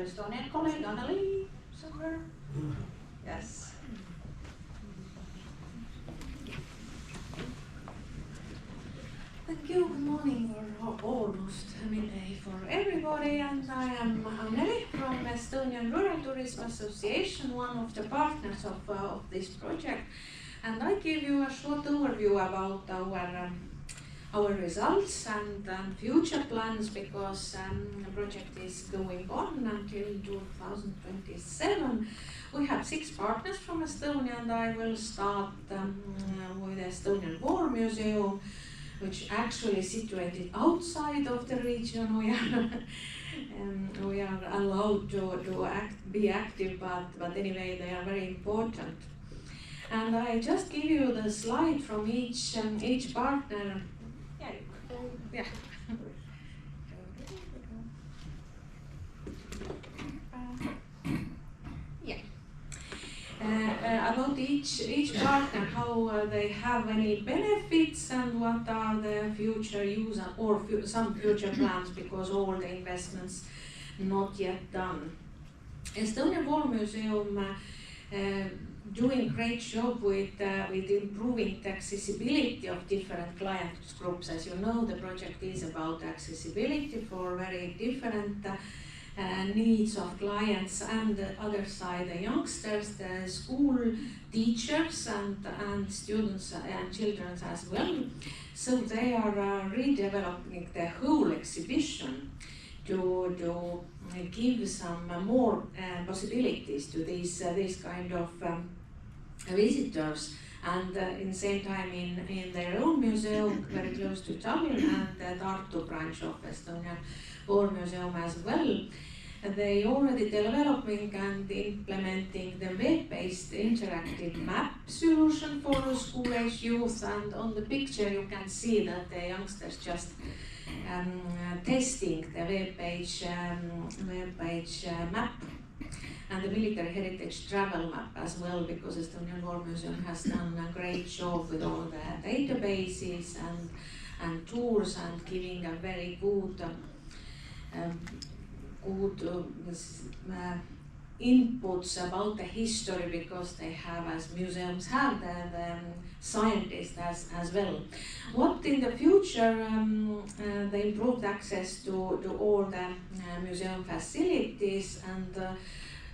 Estonian colleague Anneli somewhere. Yes. Thank you. Good morning, or almost midday for everybody. And I am Anneli from Estonian Rural Tourism Association, one of the partners of this project. And I give you a short overview about our results and future plans, because the project is going on until 2027. We have 6 partners from Estonia, and I will start with the Estonian War Museum, which actually is situated outside of the region. We are allowed to be active, but anyway, they are very important. And I just give you the slide from each partner. Yeah. About each partner, how they have any benefits and what are the future use or some future plans, because all the investments not yet done. Estonian War Museum doing great job with improving the accessibility of different client groups. As you know, the project is about accessibility for very different needs of clients, and the other side, the youngsters, the school teachers and students and children as well. So they are redeveloping the whole exhibition to give some more possibilities to these kind of visitors, and in the same time in their own museum very close to Tallinn, and the Tartu branch of Estonian War Museum as well. They already developing and implementing the web-based interactive map solution for school-age youth, and on the picture you can see that the youngsters just testing the web page map and the military heritage travel map as well, because Estonian War Museum has done a great job with all the databases and tours, and giving a very good inputs about the history, because they have, as museums have, the scientists as well. What in the future, the improved access to all the museum facilities,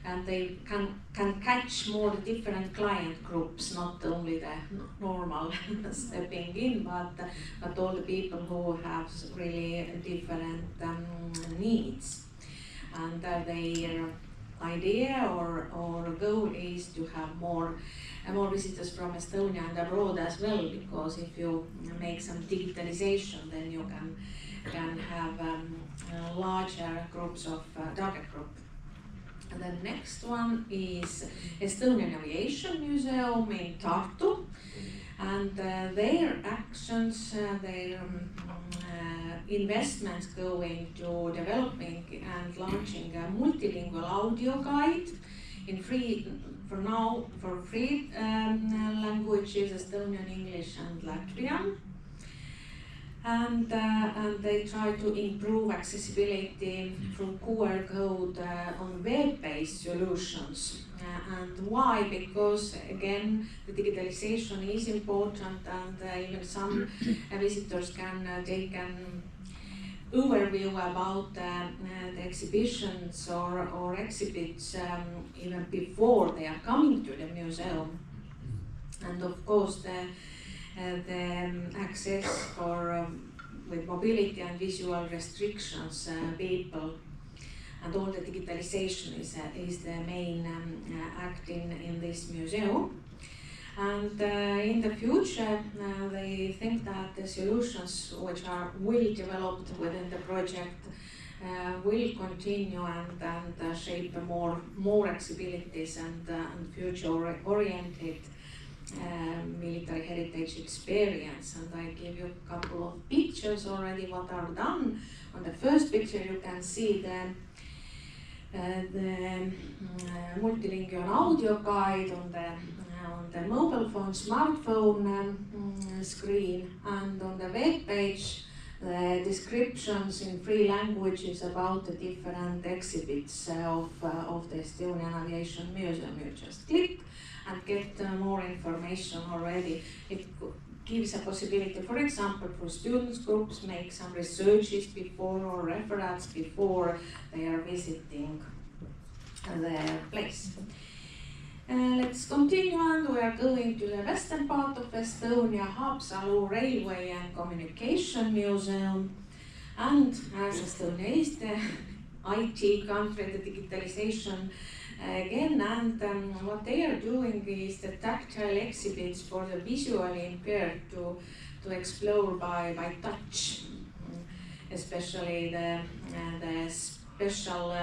and they can catch more different client groups, not only the normal stepping in, but all the people who have really different needs. And their idea or goal is to have more visitors from Estonia and abroad as well, because if you make some digitalization, then you can have larger groups of target group. And the next one is Estonian Aviation Museum in Tartu, and their actions, their investments going to developing and launching a multilingual audio guide in free languages, Estonian, English and Latvian. And they try to improve accessibility through QR code on web-based solutions. And why? Because again, the digitalization is important, and even some visitors can take an overview about the exhibitions or exhibits even before they are coming to the museum. And of course, the access for with mobility and visual restrictions people, and all the digitalization is the main act in this museum. And in the future, they think that the solutions which are well developed within the project will continue and shape a more accessibilities and future-oriented military heritage experience. And I give you a couple of pictures already what are done. On the first picture you can see the multilingual audio guide on the mobile phone, smartphone screen, and on the web page the descriptions in 3 languages about the different exhibits of the Estonian Aviation Museum. You just click and get more information already. It gives a possibility, for example, for students groups, make some researches before or reference before they are visiting the place. Let's continue, and we are going to the western part of Estonia, Haapsalu Railway and Communication Museum. And as Estonia is the IT country, the digitalization again, and what they are doing is the tactile exhibits for the visually impaired to explore by touch, especially the special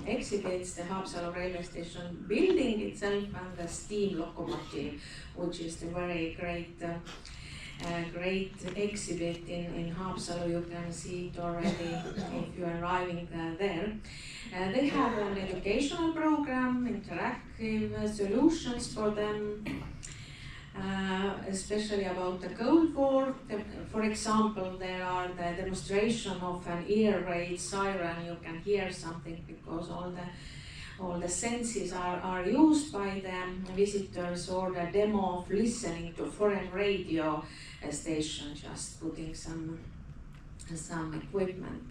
exhibits, the Haapsalu railway station building itself and the steam locomotive, which is the very great exhibit in Haapsalu. You can see it already if you are arriving there. They have an educational program, interactive solutions for them, especially about the Cold War. For example, there are the demonstration of an air raid siren. You can hear something because all the senses are used by the visitors, or the demo of listening to foreign radio station, just putting some equipment.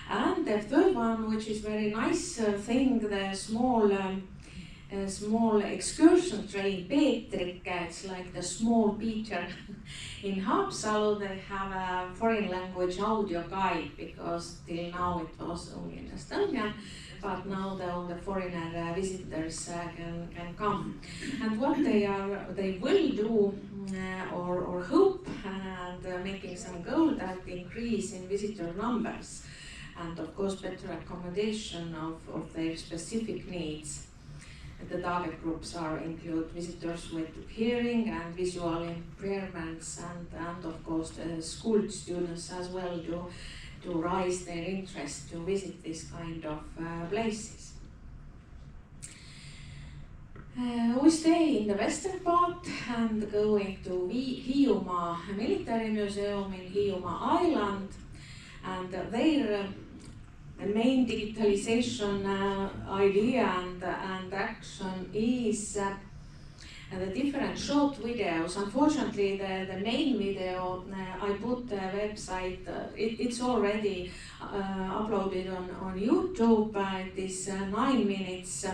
And the third one, which is very nice thing, the small excursion train, Peetrik, it's like the small Peter in Haapsalu. They have a foreign language audio guide, because till now it was only in Estonian, but now all the foreigner visitors can come. And what they will do or hope and making some goal that increase in visitor numbers, and of course better accommodation of their specific needs. The target groups include visitors with hearing and visual impairments, and of course the school students as well, to raise their interest to visit this kind of places. We stay in the western part and going to Hiiumaa Military Museum in Hiiumaa Island, and their main digitalization idea and action is the different short videos. Unfortunately, the main video, I put the website, it's already uploaded on YouTube. It is 9 minutes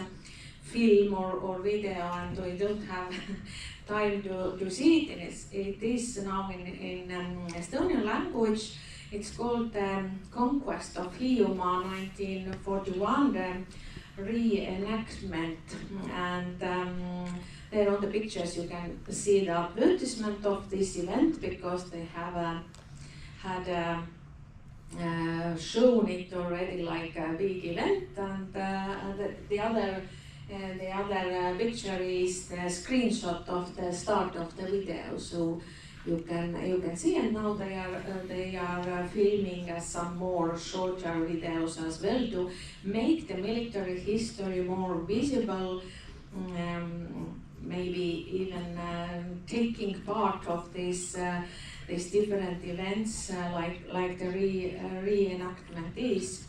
film or video, and we don't have time to see it. It is now in Estonian language. It's called Conquest of Hiiumaa 1941, the reenactment. And there on the pictures you can see the advertisement of this event, because they have had shown it already like a big event. And the other picture is the screenshot of the start of the video. So you can see, and now they are filming some more shorter videos as well to make the military history more visible, maybe even taking part of these different events like the reenactment is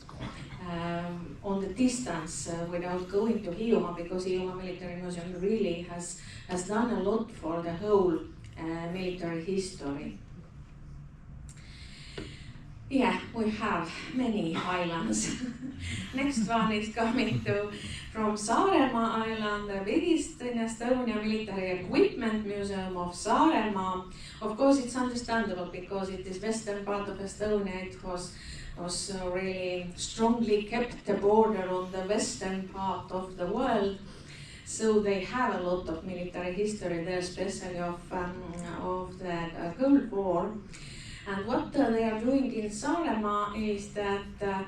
on the distance without going to Hiiumaa, because Hiiumaa Military Museum really has done a lot for the whole military history. Yeah, we have many islands. Next one is coming from Saaremaa Island, the biggest in Estonia, Military Equipment Museum of Saaremaa. Of course, it's understandable, because it is western part of Estonia. It was really strongly kept the border on the western part of the world. So they have a lot of military history there, especially of the Cold War. And what they are doing in Saaremaa is that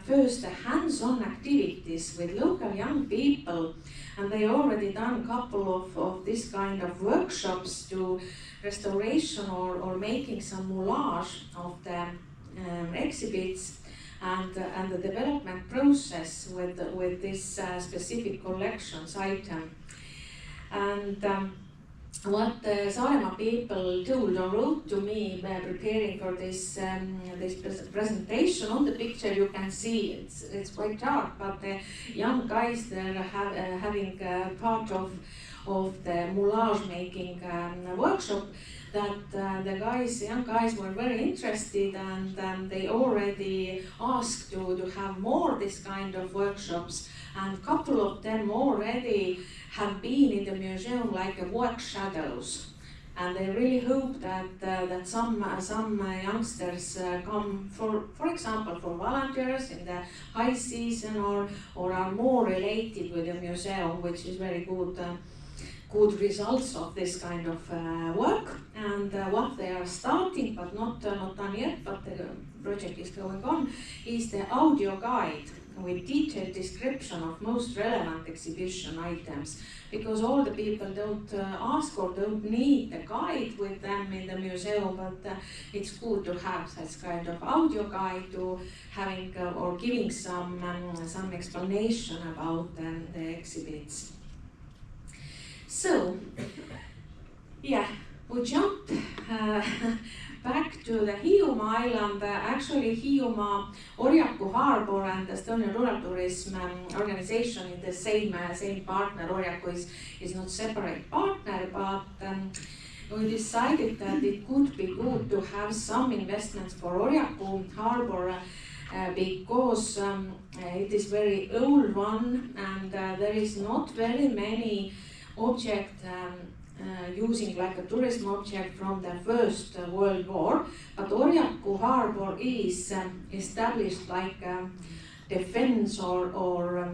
first hands-on activities with local young people, and they already done a couple of this kind of workshops to restoration or making some moulage of the exhibits and the development process with this specific collections item. And what the Saaremaa people told or wrote to me preparing for this presentation. On the picture you can see it's quite dark, but the young guys they're having part of the moulage making workshop. That the young guys were very interested, and they already asked to have more this kind of workshops, and a couple of them already have been in the museum like work shadows, and they really hope that some youngsters come for example for volunteers in the high season or are more related with the museum, which is very good results of this kind of work. And what they are starting, but not done yet, but the project is going on, is the audio guide with detailed description of most relevant exhibition items, because all the people don't ask or don't need the guide with them in the museum, but it's good to have such kind of audio guide to having or giving some explanation about the exhibits. So, yeah, we jumped back to the Hiiumaa island. Actually, Hiiumaa, Orjaku Harbour and the Estonian Rural Tourism Organization is the same partner. Orjaku is not separate partner, but we decided that it could be good to have some investments for Orjaku Harbour because it is very old one, and there is not very many object using like a tourism object from the First World War, but Orjaku Harbour is established like defense or war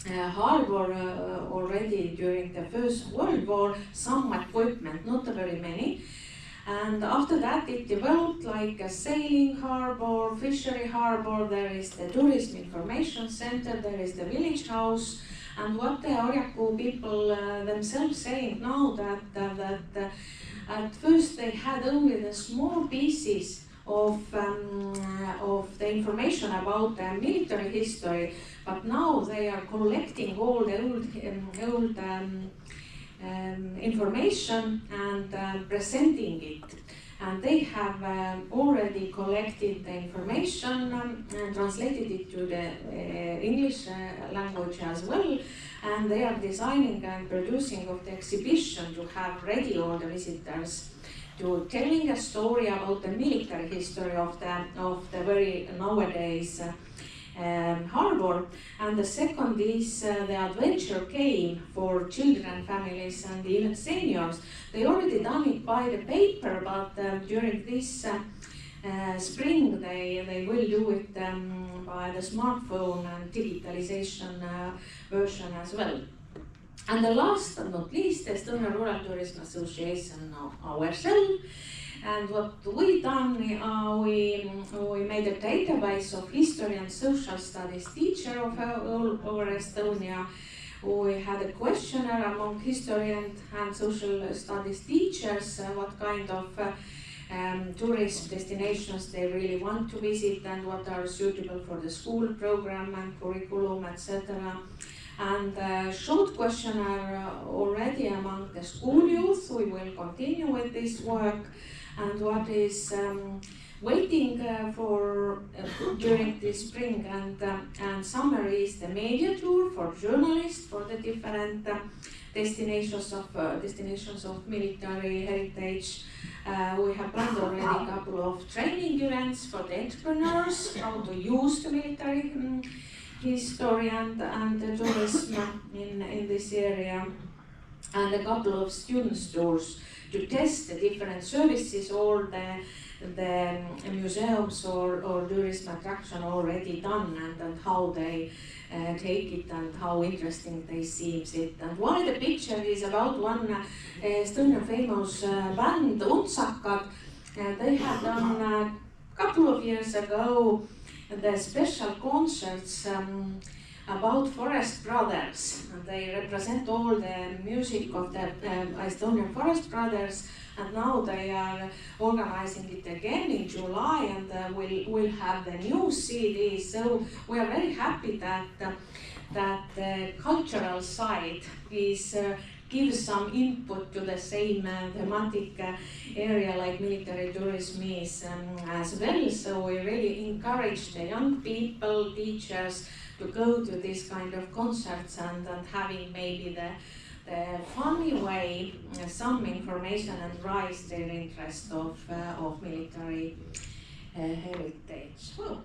harbour already during the First World War, some equipment, not very many. And after that it developed like a sailing harbour, fishery harbour, there is the tourism information center, there is the village house. And what the Orjaku people themselves saying now that at first they had only the small pieces of the information about the military history, but now they are collecting all the old information and presenting it. And they have already collected the information and translated it to the English language as well. And they are designing and producing of the exhibition to have ready all the visitors to telling a story about the military history of the very nowadays harbour. And the second is the adventure game for children, families and even seniors. They already done it by the paper, but during this spring they will do it by the smartphone and digitalization version as well. And the last but not least, the Estonian Rural Tourism Association ourselves. And what we done, we made a database of history and social studies teacher of all over Estonia. We had a questionnaire among history and social studies teachers, what kind of tourist destinations they really want to visit and what are suitable for the school program and curriculum, etc. And short questionnaire already among the school youth. We will continue with this work. And what is waiting for during this spring and summer is the media tour for journalists for the different destinations of military heritage. We have planned already a couple of training events for the entrepreneurs, how to use the military history and the tourism in this area, and a couple of students tours to test the different services or the museums or tourism attraction already done and how they take it and how interesting they see it. And why the picture is about one Estonian famous band, Untsakad. They had done a couple of years ago the special concerts about Forest Brothers, and they represent all the music of the Estonian Forest Brothers, and now they are organizing it again in July, and we'll have the new CD. So we are very happy that the cultural side is give some input to the same thematic area like military tourism is as well. So we really encourage the young people, teachers, to go to this kind of concerts and having maybe the funny way some information and rise their interest of military heritage. Oh,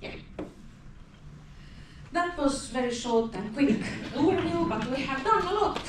yeah. That was very short and quick overview, but we have done a lot.